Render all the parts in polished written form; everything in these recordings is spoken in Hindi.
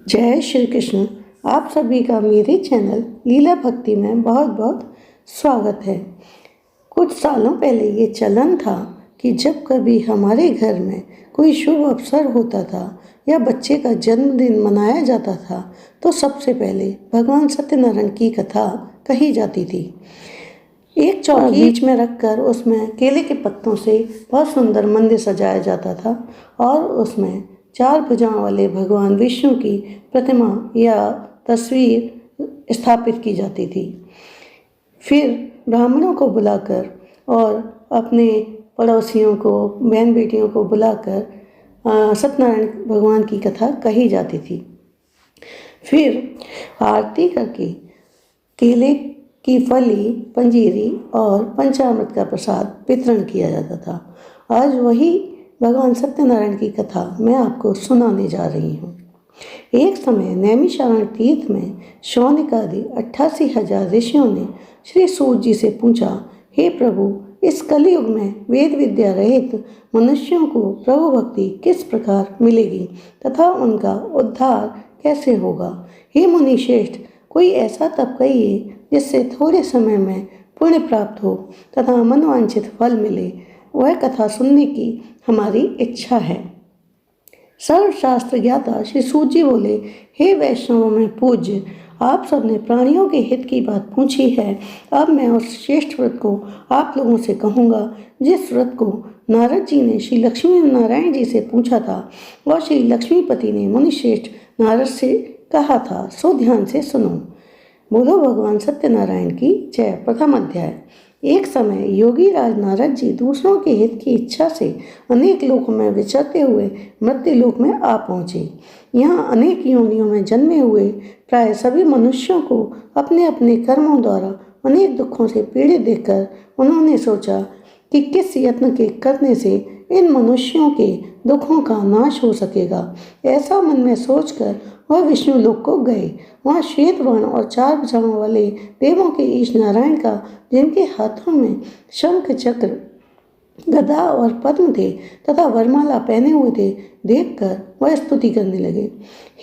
जय श्री कृष्ण। आप सभी का मेरे चैनल लीला भक्ति में बहुत बहुत स्वागत है। कुछ सालों पहले ये चलन था कि जब कभी हमारे घर में कोई शुभ अवसर होता था या बच्चे का जन्मदिन मनाया जाता था तो सबसे पहले भगवान सत्यनारायण की कथा कही जाती थी। एक चौकी बीच में रखकर उसमें केले के पत्तों से बहुत सुंदर मंदिर सजाया जाता था और उसमें 4 भुजाओं वाले भगवान विष्णु की प्रतिमा या तस्वीर स्थापित की जाती थी। फिर ब्राह्मणों को बुलाकर और अपने पड़ोसियों को, बहन बेटियों को बुलाकर सत्यनारायण भगवान की कथा कही जाती थी। फिर आरती करके केले की फली, पंजीरी और पंचामृत का प्रसाद वितरण किया जाता था। आज वही भगवान सत्यनारायण की कथा मैं आपको सुनाने जा रही हूँ। एक समय नैमिषारण्य तीर्थ में शौनक आदि 88,000 ऋषियों ने श्री सूत जी से पूछा, हे प्रभु, इस कलयुग में वेद विद्या रहित मनुष्यों को प्रभु भक्ति किस प्रकार मिलेगी तथा उनका उद्धार कैसे होगा? हे मुनि श्रेष्ठ, कोई ऐसा तप कहिए जिससे थोड़े समय में पुण्य प्राप्त हो तथा मनवांछित फल मिले। वह कथा सुनने की हमारी इच्छा है। सर्वशास्त्र ज्ञाता श्री सूत जी बोले, हे वैष्णवों में पूज्य, आप सबने प्राणियों के हित की बात पूछी है। अब मैं उस श्रेष्ठ व्रत को आप लोगों से कहूँगा जिस व्रत को नारद जी ने श्री लक्ष्मी नारायण जी से पूछा था और श्री लक्ष्मीपति ने मुनिश्रेष्ठ नारद से कहा था। सो ध्यान से सुनो। बोलो भगवान सत्यनारायण की जय। प्रथम अध्याय। एक समय योगी राज नारद जी दूसरों के हित की इच्छा से अनेक लोकों में विचरते हुए मृत्यु लोक में आ पहुँचे। यहाँ अनेक योनियों में जन्मे हुए प्राय सभी मनुष्यों को अपने अपने कर्मों द्वारा अनेक दुखों से पीड़ित देखकर उन्होंने सोचा कि किस यत्न के करने से इन मनुष्यों के दुखों का नाश हो सकेगा। ऐसा मन में सोचकर वह विष्णु लोक को गए। वहाँ श्वेत वर्ण और 4 भुजाओं वाले देवों के ईश नारायण का, जिनके हाथों में शंख चक्र गदा और पद्म थे तथा वरमाला पहने हुए थे, देखकर वह स्तुति करने लगे।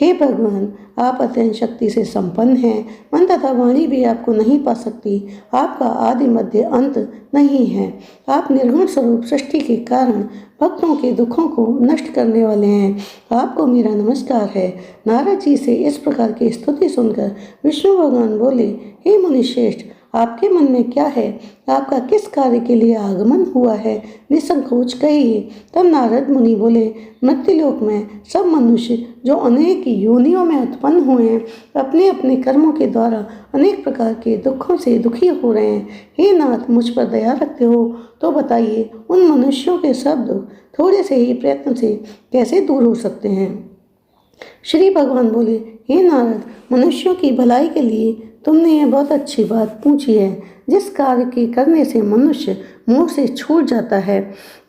हे भगवान, आप अत्यंत शक्ति से संपन्न हैं। मन तथा वाणी भी आपको नहीं पा सकती। आपका आदि मध्य अंत नहीं है। आप निर्गुण स्वरूप सृष्टि के कारण भक्तों के दुखों को नष्ट करने वाले हैं। आपको मेरा नमस्कार है। नारद जी से इस प्रकार की स्तुति सुनकर विष्णु भगवान बोले, हे मुनिश्रेष्ठ, आपके मन में क्या है? आपका किस कार्य के लिए आगमन हुआ है? निसंकोच कहिए। तब नारद मुनि बोले, मृत्युलोक में सब मनुष्य जो अनेक योनियों में उत्पन्न हुए हैं, अपने अपने कर्मों के द्वारा अनेक प्रकार के दुखों से दुखी हो रहे हैं। हे नाथ, मुझ पर दया रखते हो तो बताइए, उन मनुष्यों के सब दुख थोड़े से ही प्रयत्न से कैसे दूर हो सकते हैं? श्री भगवान बोले, हे नारद, मनुष्यों की भलाई के लिए तुमने यह बहुत अच्छी बात पूछी है। जिस कार्य के करने से मनुष्य मोह से छूट जाता है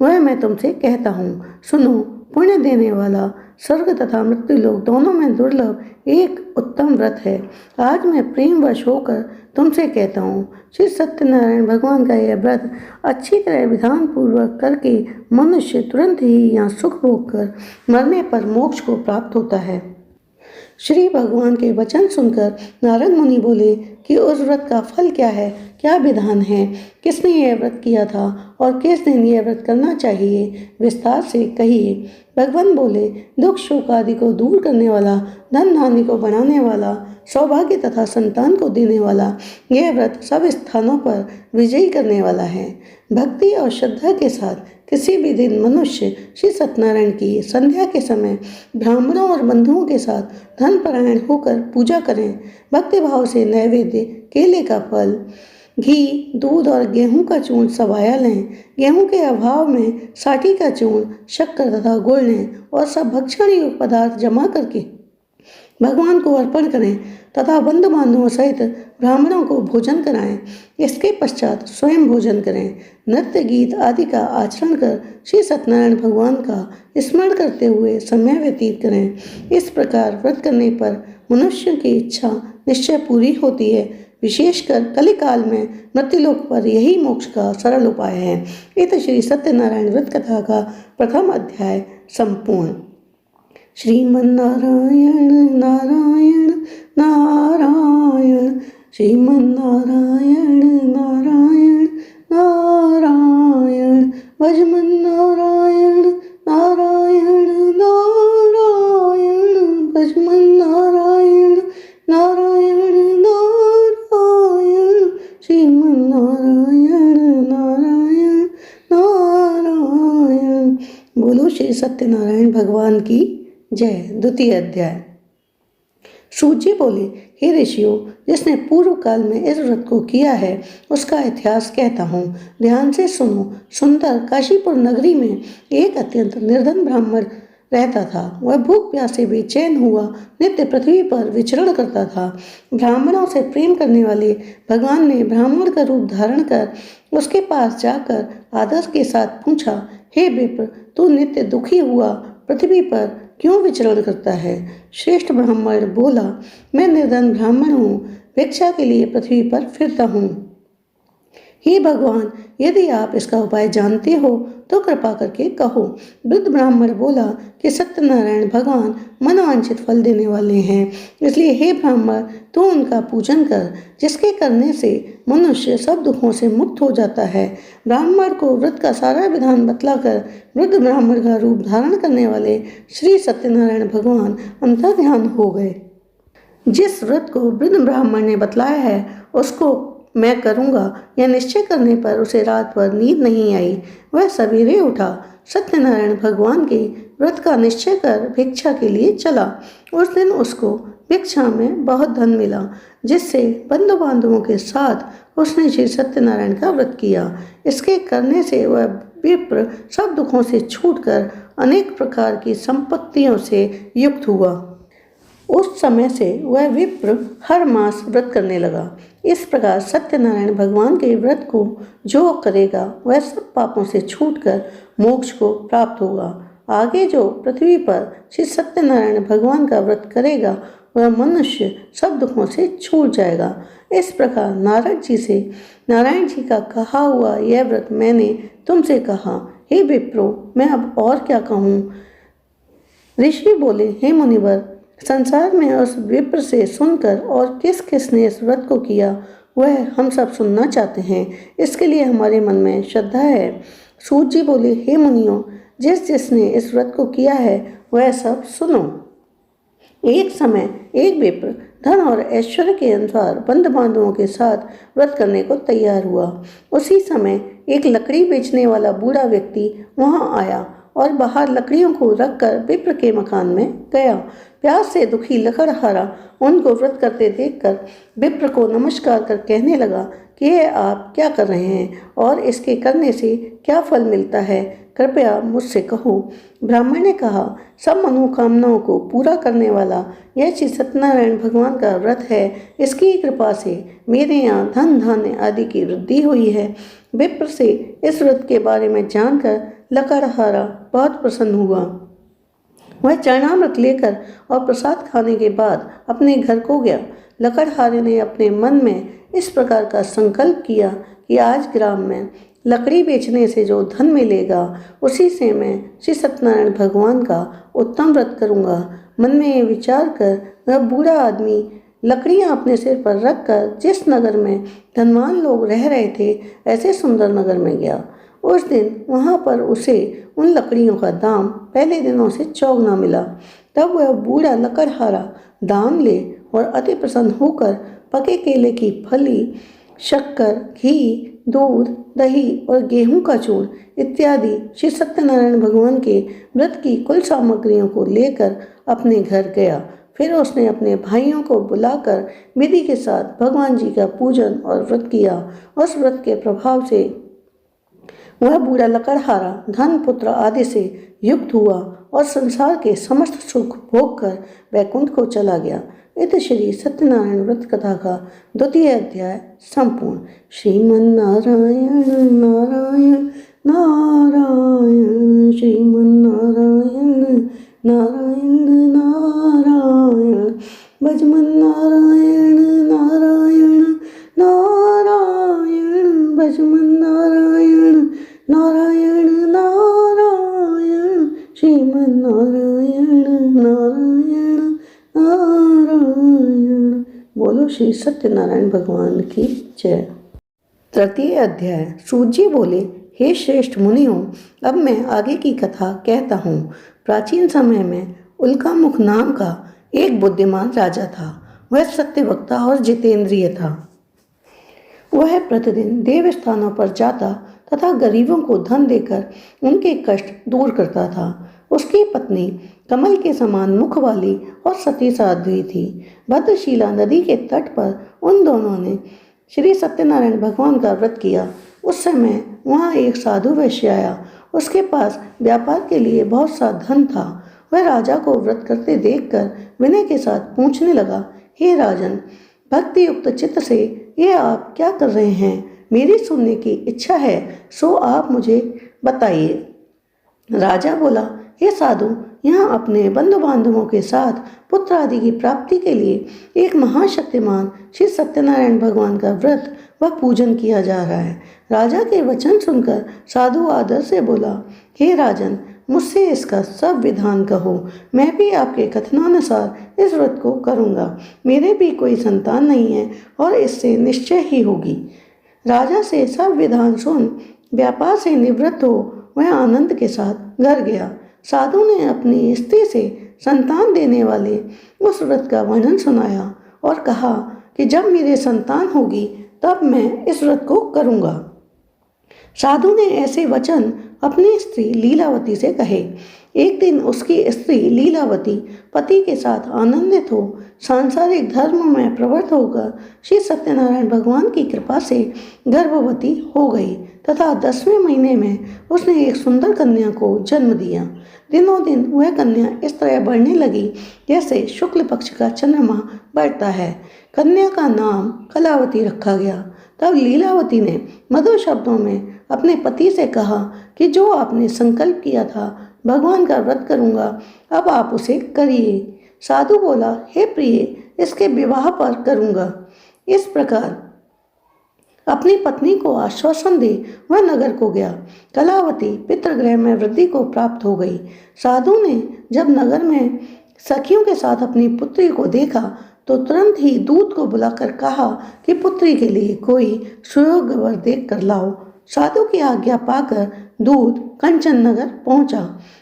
वह मैं तुमसे कहता हूँ। सुनो। पुण्य देने वाला स्वर्ग तथा मृत्यु लोक दोनों में दुर्लभ एक उत्तम व्रत है। आज मैं प्रेमवश होकर तुमसे कहता हूँ। श्री सत्यनारायण भगवान का यह व्रत अच्छी तरह विधान पूर्वक करके मनुष्य तुरंत ही यहाँ सुख भोग कर मरने पर मोक्ष को प्राप्त होता है। श्री भगवान के वचन सुनकर नारद मुनि बोले कि उस व्रत का फल क्या है, क्या विधान है, किसने यह व्रत किया था और किस दिन यह व्रत करना चाहिए, विस्तार से कहिए। भगवान बोले, दुख शोक आदि को दूर करने वाला, धन धान्य को बढ़ाने वाला, सौभाग्य तथा संतान को देने वाला यह व्रत सब स्थानों पर विजयी करने वाला है। भक्ति और श्रद्धा के साथ किसी भी दिन मनुष्य श्री सत्यनारायण की संध्या के समय ब्राह्मणों और बंधुओं के साथ धन परायण होकर पूजा करें। भक्ति भाव से नैवेद्य, केले का फल, घी, दूध और गेहूं का चूर्ण सवाया लें। गेहूं के अभाव में साठी का चूर्ण, शक्कर तथा गुड़ लें और सब भक्षण युक्त पदार्थ जमा करके भगवान को अर्पण करें तथा बंधु बांधवों सहित ब्राह्मणों को भोजन कराएं। इसके पश्चात स्वयं भोजन करें। नृत्य गीत आदि का आचरण कर श्री सत्यनारायण भगवान का स्मरण करते हुए समय व्यतीत करें। इस प्रकार व्रत करने पर मनुष्य की इच्छा निश्चय पूरी होती है। विशेषकर कलिकाल में मृत्युलोक पर यही मोक्ष का सरल उपाय है। इत श्री सत्यनारायण व्रत कथा का प्रथम अध्याय संपूर्ण। श्रीमन्नारायण नारायण नारायण, श्रीमन्नारायण नारायण नारायण, भजमन्नारायण नारायण नारायण, भजमन्नारायण नारायण नारायण, श्रीमन्नारायण नारायण नारायण। बोलो श्री सत्यनारायण भगवान की जय। द्वितीय अध्याय। सूत जी बोले, हे ऋषियों, जिसने पूर्व काल में इस व्रत को किया है उसका इतिहास कहता हूँ, ध्यान से सुनो। सुंदर काशीपुर नगरी में एक अत्यंत निर्धन ब्राह्मण रहता था। वह भूख प्यास से बेचैन हुआ नित्य पृथ्वी पर विचरण करता था। ब्राह्मणों से प्रेम करने वाले भगवान ने ब्राह्मण का रूप धारण कर उसके पास जाकर आदर के साथ पूछा, हे विप्र, तू नित्य दुखी हुआ पृथ्वी पर क्यों विचरण करता है? श्रेष्ठ ब्राह्मण बोला, मैं निर्धन ब्राह्मण हूँ, भिक्षा के लिए पृथ्वी पर फिरता हूँ। हे भगवान, यदि आप इसका उपाय जानते हो तो कृपा करके कहो। वृद्ध ब्राह्मण बोला कि सत्यनारायण भगवान मनोवांछित फल देने वाले हैं, इसलिए हे ब्राह्मण, तू उनका पूजन कर, जिसके करने से मनुष्य सब दुखों से मुक्त हो जाता है। ब्राह्मण को व्रत का सारा विधान बतलाकर वृद्ध ब्राह्मण का रूप धारण करने वाले श्री सत्यनारायण भगवान अंतर्ध्यान हो गए। जिस व्रत को वृद्ध ब्राह्मण ने बतलाया है उसको मैं करूँगा, यह निश्चय करने पर उसे रात भर नींद नहीं आई। वह सवेरे उठा, सत्यनारायण भगवान के व्रत का निश्चय कर भिक्षा के लिए चला। उस दिन उसको भिक्षा में बहुत धन मिला, जिससे बंधु बांधवों के साथ उसने श्री सत्यनारायण का व्रत किया। इसके करने से वह विप्र सब दुखों से छूटकर अनेक प्रकार की संपत्तियों से युक्त हुआ। उस समय से वह विप्र हर मास व्रत करने लगा। इस प्रकार सत्यनारायण भगवान के व्रत को जो करेगा वह सब पापों से छूटकर मोक्ष को प्राप्त होगा। आगे जो पृथ्वी पर श्री सत्यनारायण भगवान का व्रत करेगा वह मनुष्य सब दुखों से छूट जाएगा। इस प्रकार नारद जी से नारायण जी का कहा हुआ यह व्रत मैंने तुमसे कहा। हे विप्रो, मैं अब और क्या कहूँ? ऋषि बोले, हे मुनिवर, संसार में उस विप्र से सुनकर और किस किस ने इस व्रत को किया वह हम सब सुनना चाहते हैं। इसके लिए हमारे मन में श्रद्धा है। सूत जी बोले, हे मुनियों, जिस जिसने इस व्रत को किया है वह सब सुनो। एक समय एक विप्र धन और ऐश्वर्य के अनुसार बंधु बांधवों के साथ व्रत करने को तैयार हुआ। उसी समय एक लकड़ी बेचने वाला बूढ़ा व्यक्ति वहां आया और बाहर लकड़ियों को रखकर विप्र के मकान में गया। प्यास से दुखी लकड़हारा उनको व्रत करते देखकर विप्र को नमस्कार कर कहने लगा कि यह आप क्या कर रहे हैं और इसके करने से क्या फल मिलता है, कृपया मुझसे कहो। ब्राह्मण ने कहा, सब मनोकामनाओं को पूरा करने वाला यह श्री सत्यनारायण भगवान का व्रत है। इसकी कृपा से मेरे यहाँ धन धान्य आदि की वृद्धि हुई है। विप्र से इस व्रत के बारे में जानकर लकड़हारा बहुत प्रसन्न हुआ। वह चरणामृत लेकर और प्रसाद खाने के बाद अपने घर को गया। लकड़हारे ने अपने मन में इस प्रकार का संकल्प किया कि आज ग्राम में लकड़ी बेचने से जो धन मिलेगा उसी से मैं श्री सत्यनारायण भगवान का उत्तम व्रत करूँगा। मन में ये विचार कर वह बूढ़ा आदमी लकड़ियाँ अपने सिर पर रखकर जिस नगर में धनवान लोग रह रहे थे ऐसे सुंदर नगर में गया। उस दिन वहाँ पर उसे उन लकड़ियों का दाम पहले दिनों से चौगुना मिला। तब वह बूढ़ा लकड़हारा दाम ले और अति प्रसन्न होकर पके केले की फली, शक्कर, घी, दूध, दही और गेहूं का चूर्ण इत्यादि श्री सत्यनारायण भगवान के व्रत की कुल सामग्रियों को लेकर अपने घर गया। फिर उसने अपने भाइयों को बुलाकर विधि के साथ भगवान जी का पूजन और व्रत किया। उस व्रत के प्रभाव से वह बूढ़ा लकड़हारा धन पुत्र आदि से युक्त हुआ और संसार के समस्त सुख भोग कर वैकुंठ को चला गया। इत श्री सत्यनारायण व्रत कथा का द्वितीय अध्याय संपूर्ण। श्रीमन्नारायण नारायण नारायण, श्रीमन्नारायण नारायण नारायण, भजमन्नारायण नारायण नारायण, भजमन्नारायण नारायण नारायण, श्रीमन्नारायण नारायण। बोलो श्री सत्यनारायण भगवान की जय। तृतीय अध्याय। सूत जी बोले, हे श्रेष्ठ मुनियों, अब मैं आगे की कथा कहता हूँ। प्राचीन समय में उल्कामुख नाम का एक बुद्धिमान राजा था। वह सत्यवक्ता और जितेंद्रिय था। वह प्रतिदिन देव स्थानों पर जाता तथा गरीबों को धन देकर उनके कष्ट दूर करता था। उसकी पत्नी कमल के समान मुख वाली और सती साध्वी थी। भद्रशिला नदी के तट पर उन दोनों ने श्री सत्यनारायण भगवान का व्रत किया। उस समय वहाँ एक साधु वैश्य आया। उसके पास व्यापार के लिए बहुत सा धन था। वह राजा को व्रत करते देखकर विनय के साथ पूछने लगा, हे राजन, भक्ति युक्त चित्त से ये आप क्या कर रहे हैं? मेरी सुनने की इच्छा है, सो आप मुझे बताइए। राजा बोला, हे साधु, यहाँ अपने बंधु बांधवों के साथ पुत्र आदि की प्राप्ति के लिए एक महाशक्तिमान श्री सत्यनारायण भगवान का व्रत व पूजन किया जा रहा है। राजा के वचन सुनकर साधु आदर से बोला, हे राजन, मुझसे इसका सब विधान कहो। मैं भी आपके कथनानुसार इस व्रत को करूँगा। मेरे भी कोई संतान नहीं है और इससे निश्चय ही होगी। राजा से सब विधान सुन व्यापार से निवृत्त हो वह आनंद के साथ घर गया। साधु ने अपनी स्त्री से संतान देने वाले उस व्रत का वर्णन सुनाया और कहा कि जब मेरे संतान होगी तब मैं इस व्रत को करूँगा। साधु ने ऐसे वचन अपनी स्त्री लीलावती से कहे। एक दिन उसकी स्त्री लीलावती पति के साथ आनंदित हो सांसारिक धर्म में प्रवृत्त होकर श्री सत्यनारायण भगवान की कृपा से गर्भवती हो गई तथा 10वें महीने में उसने एक सुंदर कन्या को जन्म दिया। दिनों दिन वह कन्या इस तरह बढ़ने लगी जैसे शुक्ल पक्ष का चंद्रमा बढ़ता है। कन्या का नाम कलावती रखा गया। तब लीलावती ने मधुर शब्दों में अपने पति से कहा कि जो आपने संकल्प किया था भगवान का व्रत करूंगा, अब आप उसे करिए। साधु बोला, हे प्रिय, इसके विवाह पर करूंगा। इस प्रकार अपनी पत्नी को आश्वासन दे वह नगर को गया। कलावती पितृगृह में वृद्धि को प्राप्त हो गई। साधु ने जब नगर में सखियों के साथ अपनी पुत्री को देखा तो तुरंत ही दूत को बुलाकर कहा कि पुत्री के लिए कोई सुयोग्य वर देख कर लाओ। साधु की आज्ञा पाकर दूत कंचन नगर पहुंचा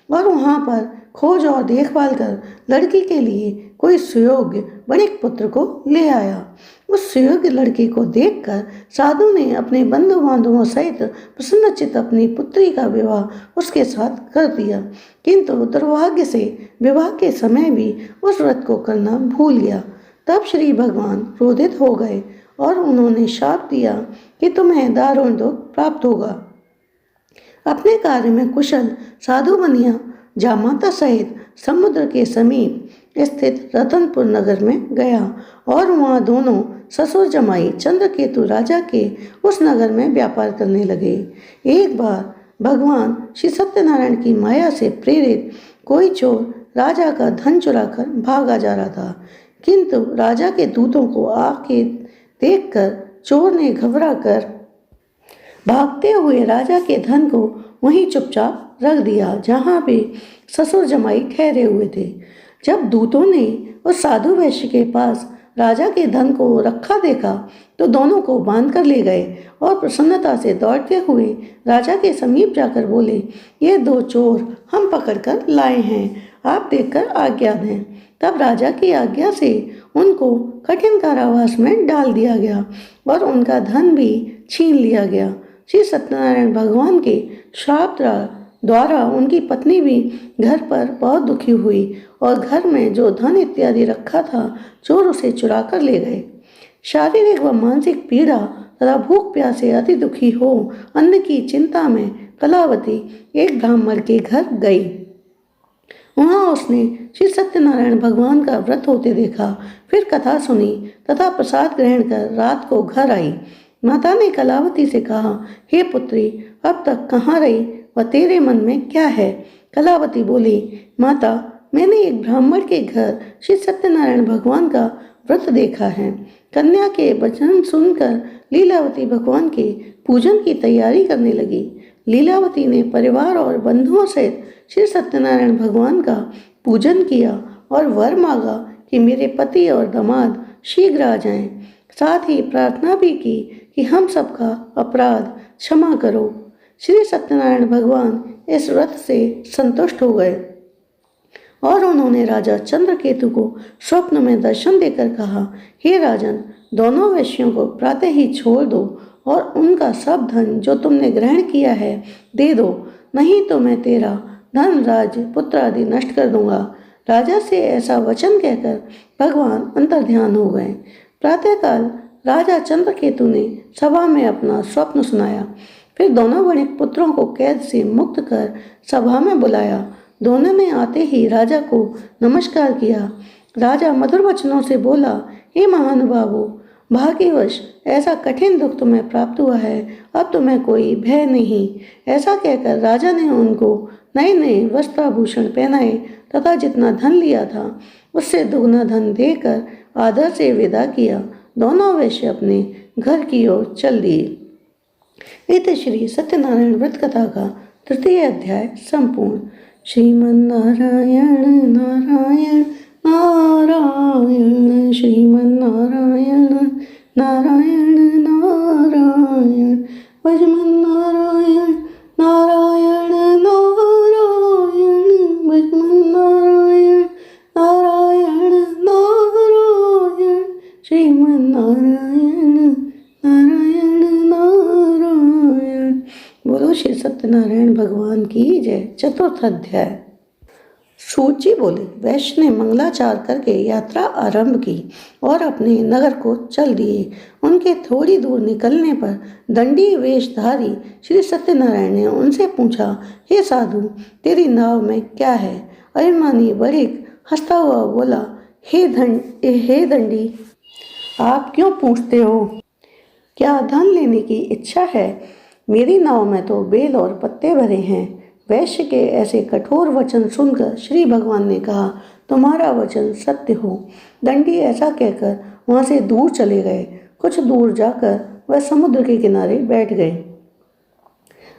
और वहां पर खोज और देखभाल कर लड़की के लिए कोई सुयोग्य वणिक पुत्र को ले आया। उस सुयोग्य लड़की को देखकर साधु ने अपने बंधु बांधवों सहित प्रसन्नचित्त अपनी पुत्री का विवाह उसके साथ कर दिया, किंतु दुर्भाग्य से विवाह के समय भी उस व्रत को करना भूल गया। तब श्री भगवान क्रोधित हो गए और उन्होंने शाप दिया कि तुम्हें दारुण दुख प्राप्त होगा। अपने कार्य में कुशल साधु बनिया जामाता सहित समुद्र के समीप स्थित रतनपुर नगर में गया और वहाँ दोनों ससुर जमाई चंद्रकेतु राजा के उस नगर में व्यापार करने लगे। एक बार भगवान श्री सत्यनारायण की माया से प्रेरित कोई चोर राजा का धन चुराकर भागा जा रहा था, किंतु राजा के दूतों को आके देखकर चोर ने घबरा कर भागते हुए राजा के धन को वहीं चुपचाप रख दिया जहाँ पे ससुर जमाई ठहरे हुए थे। जब दूतों ने उस साधु वैश्य के पास राजा के धन को रखा देखा तो दोनों को बांध कर ले गए और प्रसन्नता से दौड़ते हुए राजा के समीप जाकर बोले, ये दो चोर हम पकड़कर लाए हैं, आप देखकर आज्ञा दें। तब राजा की आज्ञा से उनको कठिन कारावास में डाल दिया गया और उनका धन भी छीन लिया गया। श्री सत्यनारायण भगवान के श्राप द्वारा उनकी पत्नी भी घर पर बहुत दुखी हुई और घर में जो धन इत्यादि रखा था चोर उसे चुरा कर ले गए। शारीरिक व मानसिक पीड़ा तथा भूख प्यास से अति दुखी हो अन्न की चिंता में कलावती एक ब्राह्मण के घर गई। वहाँ उसने श्री सत्यनारायण भगवान का व्रत होते देखा, फिर कथा सुनी तथा प्रसाद ग्रहण कर रात को घर आई। माता ने कलावती से कहा, हे पुत्री, अब तक कहाँ रही व तेरे मन में क्या है? कलावती बोली, माता, मैंने एक ब्राह्मण के घर श्री सत्यनारायण भगवान का व्रत देखा है। कन्या के वचन सुनकर लीलावती भगवान के पूजन की तैयारी करने लगी। लीलावती ने परिवार और बंधुओं सहित श्री सत्यनारायण भगवान का पूजन किया और वर मांगा कि मेरे पति और दामाद शीघ्र आ जाएं। साथ ही प्रार्थना भी की कि हम सबका अपराध क्षमा करो। श्री सत्यनारायण भगवान इस व्रत से संतुष्ट हो गए और उन्होंने राजा चंद्रकेतु को स्वप्न में दर्शन देकर कहा, हे राजन, दोनों वैश्यों को प्रातः ही छोड़ दो और उनका सब धन जो तुमने ग्रहण किया है दे दो, नहीं तो मैं तेरा धन, राज्य, पुत्र आदि नष्ट कर दूंगा। राजा से ऐसा वचन कहकर भगवान अंतर्ध्यान हो गए। प्रातःकाल राजा चंद्रकेतु ने सभा में अपना स्वप्न सुनाया। फिर दोनों वणिक पुत्रों को कैद से मुक्त कर सभा में बुलाया। दोनों ने आते ही राजा को नमस्कार किया। राजा मधुर वचनों से बोला, हे महानुभावों, भाग्यवश ऐसा कठिन दुख तुम्हें प्राप्त हुआ है, अब तुम्हें कोई भय नहीं। ऐसा कहकर राजा ने उनको नए नए वस्त्राभूषण पहनाए तथा जितना धन लिया था उससे दुगना धन देकर आदर से विदा किया। दोनों वैश्य अपने घर की ओर चल दिए। इत श्री सत्यनारायण व्रत कथा का तृतीय अध्याय संपूर्ण। श्रीमन्नारायण नारायण नारायण, श्रीमन्नारायण नारायण नारायण, भजमन्नारायण नारायण नारायण, भजमन्नारायण नारायण नारायण, श्रीमन्नारायण नारायण नारायण। बोलो श्री सत्यनारायण भगवान की जय। चतुर्थ अध्याय। सूची बोले, वैश्य ने मंगलाचार करके यात्रा आरंभ की और अपने नगर को चल दिए। उनके थोड़ी दूर निकलने पर दंडी वेशधारी श्री सत्यनारायण ने उनसे पूछा, हे साधु, तेरी नाव में क्या है? अभिमानी वणिक हंसता हुआ बोला, हे दंडी, आप क्यों पूछते हो? क्या धन लेने की इच्छा है? मेरी नाव में तो बेल और पत्ते भरे हैं। वैश्य के ऐसे कठोर वचन सुनकर श्री भगवान ने कहा, तुम्हारा वचन सत्य हो। दंडी ऐसा कहकर वहां से दूर चले गए। कुछ दूर जाकर वह समुद्र के किनारे बैठ गए।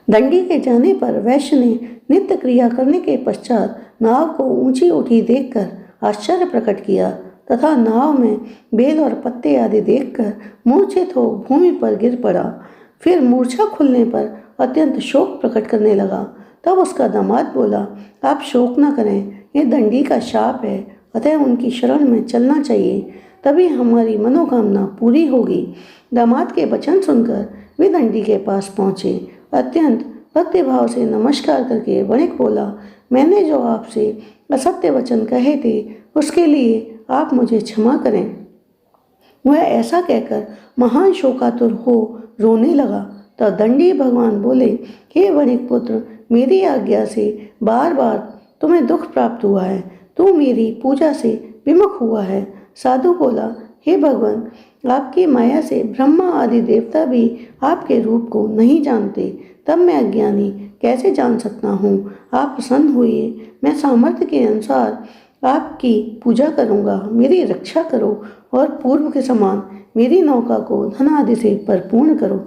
दंडी के जाने पर वैश्य ने नित्य क्रिया करने के पश्चात नाव को ऊंची उठी देखकर आश्चर्य प्रकट किया तथा नाव में बेल और पत्ते आदि देखकर मूर्छित हो भूमि पर गिर पड़ा। फिर मूर्छा खुलने पर अत्यंत शोक प्रकट करने लगा। तब उसका दामाद बोला, आप शोक न करें, ये दंडी का शाप है, अतः उनकी शरण में चलना चाहिए, तभी हमारी मनोकामना पूरी होगी। दामाद के वचन सुनकर वे दंडी के पास पहुँचे। अत्यंत भक्तिभाव से नमस्कार करके वणिक बोला, मैंने जो आपसे असत्य वचन कहे थे उसके लिए आप मुझे क्षमा करें। वह ऐसा कहकर महान शोकातुर हो रोने लगा। तब दंडी भगवान बोले, हे वणिक पुत्र, मेरी आज्ञा से बार बार तुम्हें दुख प्राप्त हुआ है, तू मेरी पूजा से विमुख हुआ है। साधु बोला, हे भगवान, आपकी माया से ब्रह्मा आदि देवता भी आपके रूप को नहीं जानते, तब मैं अज्ञानी कैसे जान सकता हूँ? आप प्रसन्न हुए, मैं सामर्थ्य के अनुसार आपकी पूजा करूँगा। मेरी रक्षा करो और पूर्व के समान मेरी नौका को धन आदि से परिपूर्ण करो।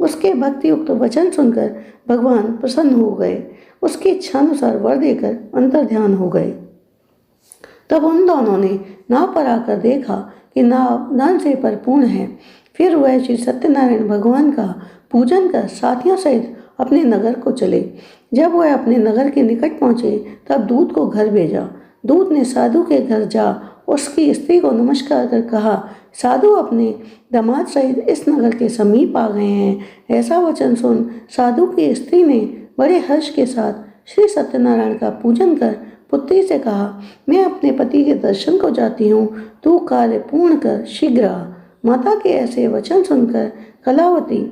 उसके भक्ति युक्त वचन सुनकर भगवान प्रसन्न हो गए। उसकी इच्छा अनुसार वर देकर अंतर्ध्यान हो गए। तब उन दोनों ने नाव पर आकर देखा कि नाव धन से परिपूर्ण है। फिर वह श्री सत्यनारायण भगवान का पूजन कर साथियों सहित अपने नगर को चले। जब वह अपने नगर के निकट पहुंचे तब दूत को घर भेजा। दूत ने साधु के घर जा उसकी स्त्री को नमस्कार कर कहा, साधु अपने दामाद सहित इस नगर के समीप आ गए हैं। ऐसा वचन सुन साधु की स्त्री ने बड़े हर्ष के साथ श्री सत्यनारायण का पूजन कर पुत्री से कहा, मैं अपने पति के दर्शन को जाती हूँ, तू कार्य पूर्ण कर शीघ्र आ। माता के ऐसे वचन सुनकर कलावती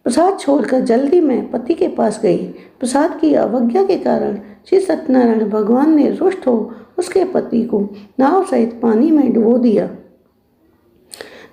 प्रसाद छोड़कर जल्दी में पति के पास गई। प्रसाद की अवज्ञा के कारण श्री सत्यनारायण भगवान ने रुष्ट हो उसके पति को नाव सहित पानी में डुबो दिया।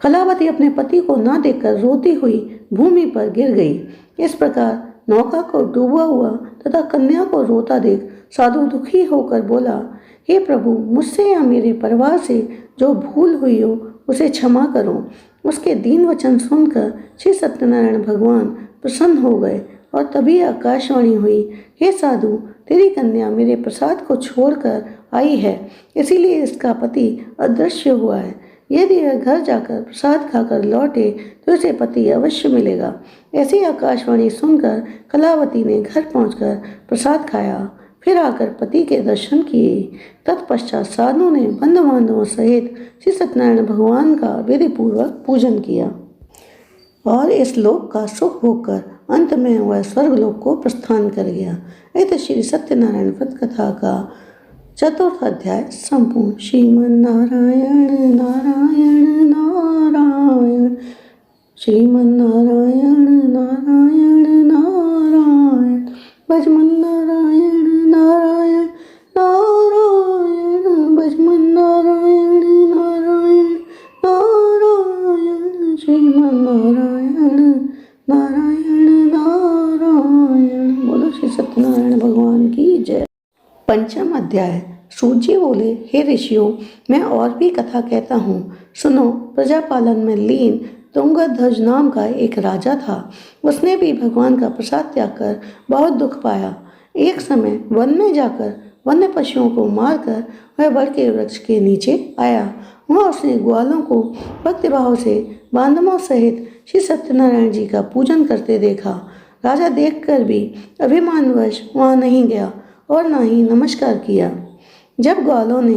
कलावती अपने पति को न देखकर रोती हुई भूमि पर गिर गई। इस प्रकार नौका को डूबा हुआ तथा कन्या को रोता देख साधु दुखी होकर बोला, हे प्रभु, मुझसे या मेरे परिवार से जो भूल हुई हो उसे क्षमा करो। उसके दीन वचन सुनकर श्री सत्यनारायण भगवान प्रसन्न हो गए और तभी आकाशवाणी हुई, हे साधु, तेरी कन्या मेरे प्रसाद को छोड़कर आई है, इसीलिए इसका पति अदृश्य हुआ है। यदि वह घर जाकर प्रसाद खाकर लौटे तो उसे पति अवश्य मिलेगा। ऐसी आकाशवाणी सुनकर कलावती ने घर पहुंचकर प्रसाद खाया, फिर आकर पति के दर्शन किए। तत्पश्चात साधु ने बंधु बांधवों सहित श्री सत्यनारायण भगवान का विधिपूर्वक पूजन किया और इस लोक का सुख भोग कर अंत में वह स्वर्गलोक को प्रस्थान कर गया। इत श्री सत्यनारायण व्रत कथा का चतुर्थ अध्याय संपूर्ण। श्रीमन्नारायण नारायण नारायण, श्रीमन्नारायण नारायण नारायण, भजमन्नारायण नारायण नारायण, भजमन्नारायण नारायण नारायण, श्रीमन्नारायण नारायण नारायण। बोलो श्री सत्यनारायण भगवान की जय। पंचम अध्याय। सूत जी बोले, हे ऋषियों, मैं और भी कथा कहता हूँ, सुनो। प्रजापालन में लीन तुंगध्वज नाम का एक राजा था। उसने भी भगवान का प्रसाद त्याग कर बहुत दुख पाया। एक समय वन में जाकर वन्य पशुओं को मारकर वह बड़ के वृक्ष के नीचे आया। वहाँ उसने ग्वालों को भक्तिभाव से बांधवों सहित श्री सत्यनारायण जी का पूजन करते देखा। राजा देखकर भी अभिमानवश वहाँ नहीं गया और ना ही नमस्कार किया। जब ग्वालों ने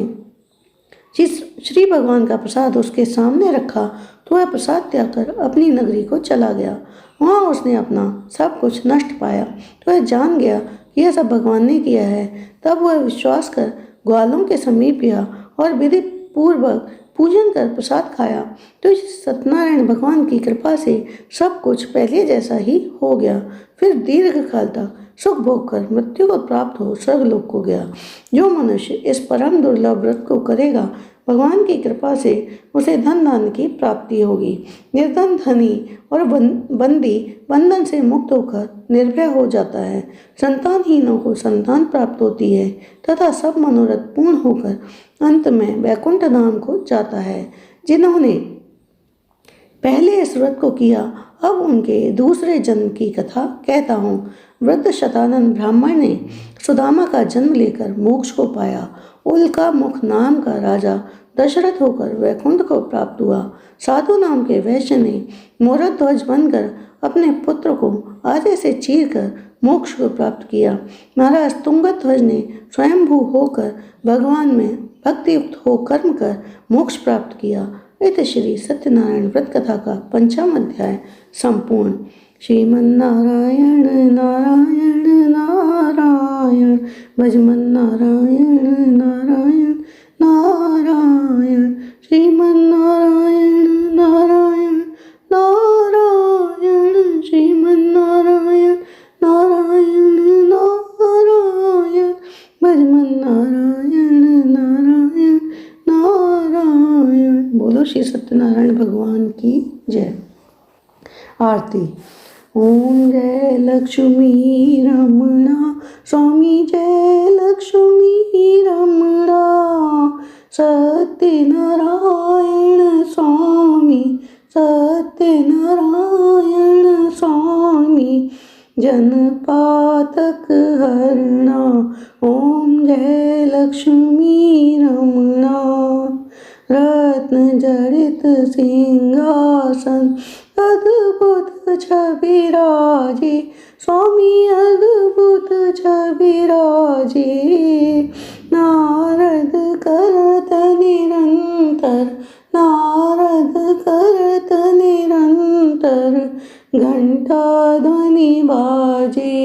श्री भगवान का प्रसाद उसके सामने रखा तो वह प्रसाद त्याग कर अपनी नगरी को चला गया। वहाँ उसने अपना सब कुछ नष्ट पाया तो वह जान गया कि यह सब भगवान ने किया है। तब वह विश्वास कर ग्वालों के समीप गया और विधि पूर्वक पूजन कर प्रसाद खाया तो सत्यनारायण भगवान की कृपा से सब कुछ पहले जैसा ही हो गया। फिर दीर्घ काल तक सुख भोग कर मृत्यु को प्राप्त हो स्वर्गलोक को गया। जो मनुष्य इस परम दुर्लभ व्रत को करेगा, भगवान की कृपा से उसे धन दान की प्राप्ति होगी। निर्धन धनी और बंदी बंधन से मुक्त होकर निर्भय हो जाता है। संतानहीनों को संतान प्राप्त होती है तथा सब मनोरथ पूर्ण होकर अंत में वैकुंठ धाम को जाता है। जिन्होंने पहले इस व्रत को किया, अब उनके दूसरे जन्म की कथा कहता हूँ। वृद्ध शतानन ब्राह्मण ने सुदामा का जन्म लेकर मोक्ष को पाया। उल्का मुख नाम का राजा दशरथ होकर वैकुंठ को प्राप्त हुआ। साधु नाम के वैश्य ने मोरध्वज बनकर अपने पुत्र को आधे से चीर कर मोक्ष को प्राप्त किया। महाराज तुंगध्वज ने स्वयंभू होकर भगवान में भक्तियुक्त हो कर्म कर मोक्ष प्राप्त किया। इत श्री सत्यनारायण व्रत कथा का पंचम अध्याय संपूर्ण। श्रीमन्नारायण नारायण नारायण, भजमन्नारायण नारायण नारायण, श्रीमन्नारायण नारायण नारायण, श्रीमन्नारायण नारायण नारायण, भजमन्नारायण नारायण नारायण। बोलो श्री सत्यनारायण भगवान की जय। आरती। ओम जय लक्ष्मी रमणा स्वामी, जय लक्ष्मी रमणा, सत्यनारायण स्वामी, सत्यनारायण स्वामी, जनपातक हरणा। ओम जय लक्ष्मी रमणा, रत्न जड़ित सिंहासन अद्भुत छविराजे, स्वामी अद्भुत छविराजे। नारद करत निरंतर, नारद करत निरंतर, घंटा ध्वनि बाजे।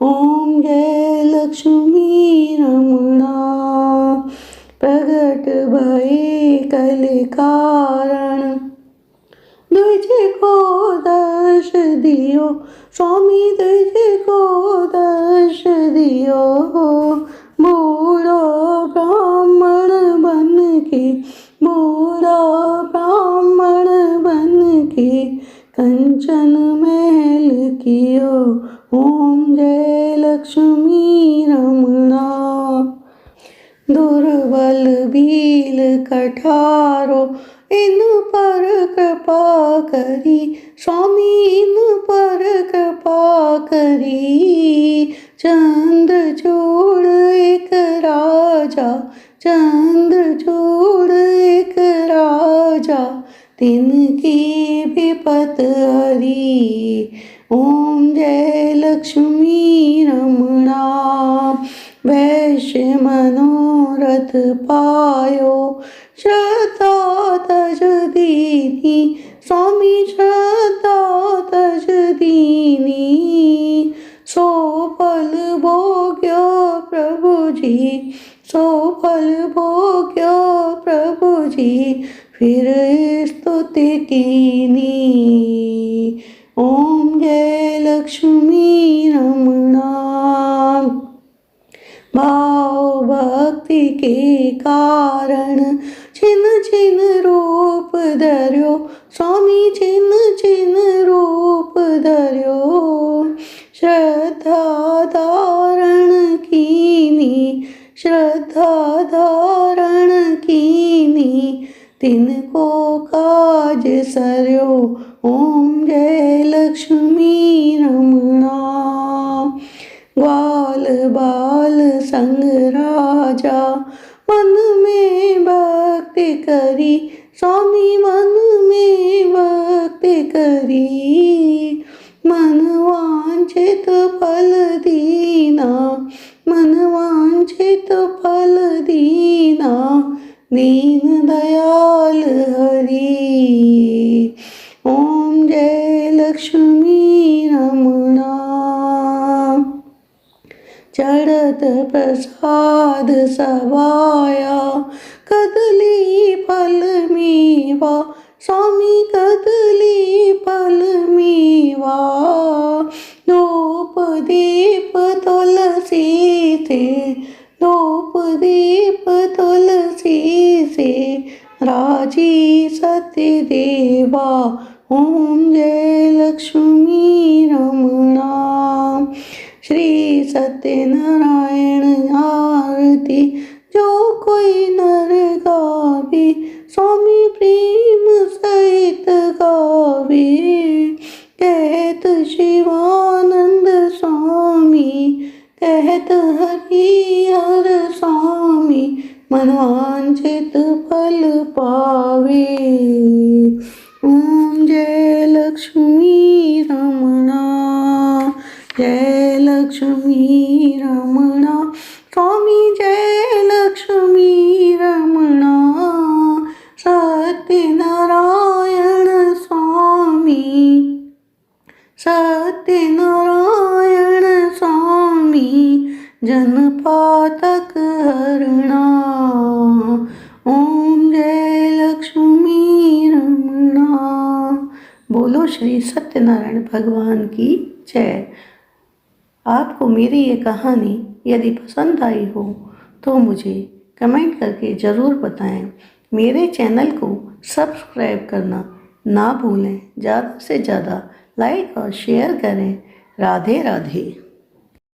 ओम जय लक्ष्मी रमणा, प्रगट भये कल कारण, द्विज को दर्श दियो, स्वामी द्विज को दर्श दियो। बूढ़ो ब्राह्मण बन के, बूढ़ा ब्राह्मण बन के, कंचन महल कियो। ओम जय लक्ष्मी रमणा, दुर्बल भील कठारो, इन पर कृपा करी, स्वामी इन पर कृपा करी। चंद्रचूड़ एक राजा, चंद्रचूड़ एक राजा तिनकी विपत हरी। ओम जय लक्ष्मी रमणा वैश्य मनोरथ पायो। श्रद्धा तज दीनी स्वामी श्रद्धा तज दीनी। सो फल भोग्यो प्रभु जी सो फल भोग्यो प्रभु जी फिर स्तुति कीनी। ओम जय लक्ष्मी रमणा। भाव भक्ति के कारण छिन छिन रूप धर्यो स्वामी छिन छिन रूप धर्यो। श्रद्धा धारण कीनी श्रद्धा धारण कीनी तिनको काज सर्यो। ओम जय लक्ष्मी रमणा। ग्वाल बाल संग राजा मन में भक्ति करी स्वामी मन में भक्ति करी। मन वांछित फल दीना मन वांछित फल दीना दीन दयाल हरि। ओम जय लक्ष्मी रमणा। चढ़त प्रसाद सवाया कदली फल मीवा स्वामी कदली फल मीवा। धूप दीप तुलसी से धूप दीप तुलसी से राजी सत्य देवा। ओम जय लक्ष्मी रमणा। श्री सत्यनारायण आरती जो कोई नर गावे स्वामी प्रेम सहित गावे। कहत शिवानंद स्वामी कहत हरिहर स्वामी मनवांछित फल पावे। ओम जय लक्ष्मी रमणा जय लक्ष्मी रमणा स्वामी जय लक्ष्मी रमणा। सत्यनारायण स्वामी सत्यनारायण स्वामी जन पातक हरणा। ओम जय लक्ष्मी रमणा। बोलो श्री सत्यनारायण भगवान की जय। आपको मेरी ये कहानी यदि पसंद आई हो तो मुझे कमेंट करके ज़रूर बताएं। मेरे चैनल को सब्सक्राइब करना ना भूलें। ज़्यादा से ज़्यादा लाइक और शेयर करें। राधे राधे।